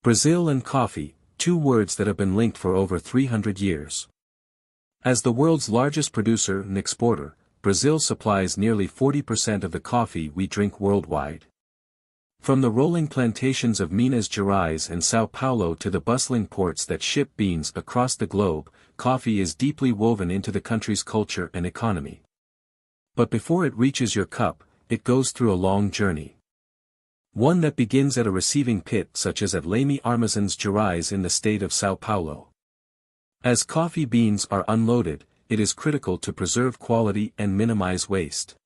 Brazil and coffee, two words that have been linked for over 300 years. As the world's largest producer and exporter, Brazil supplies nearly 40% of the coffee we drink worldwide. From the rolling plantations of Minas Gerais and São Paulo to the bustling ports that ship beans across the globe, coffee is deeply woven into the country's culture and economy. But before it reaches your cup, it goes through a long journey. One that begins at a receiving pit such as at Leme Armazens Gerais in the state of São Paulo. As coffee beans are unloaded, it is critical to preserve quality and minimize waste.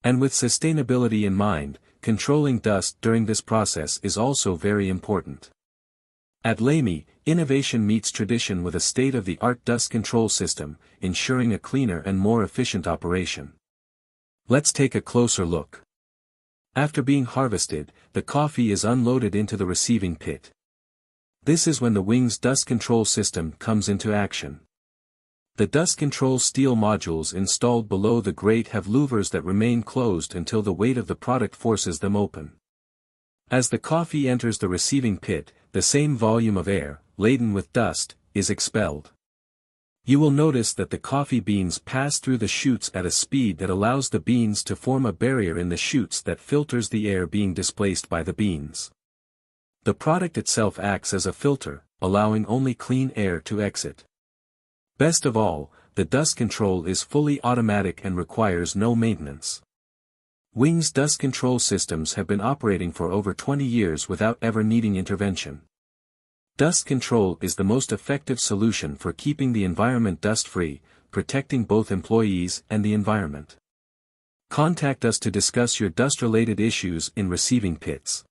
And with sustainability in mind, controlling dust during this process is also very important. At Leme, innovation meets tradition with a state-of-the-art dust control system, ensuring a cleaner and more efficient operation. Let's take a closer look. After being harvested, the coffee is unloaded into the receiving pit. This is when the Wings DustControl system comes into action. The dust control steel modules installed below the grate have louvers that remain closed until the weight of the product forces them open. As the coffee enters the receiving pit, the same volume of air, laden with dust, is expelled. You will notice that the coffee beans pass through the chutes at a speed that allows the beans to form a barrier in the chutes that filters the air being displaced by the beans. The product itself acts as a filter, allowing only clean air to exit. Best of all, the dust control is fully automatic and requires no maintenance. Wings DustControl systems have been operating for over 20 years without ever needing intervention. Dust control is the most effective solution for keeping the environment dust-free, protecting both employees and the environment. Contact us to discuss your dust-related issues in receiving pits.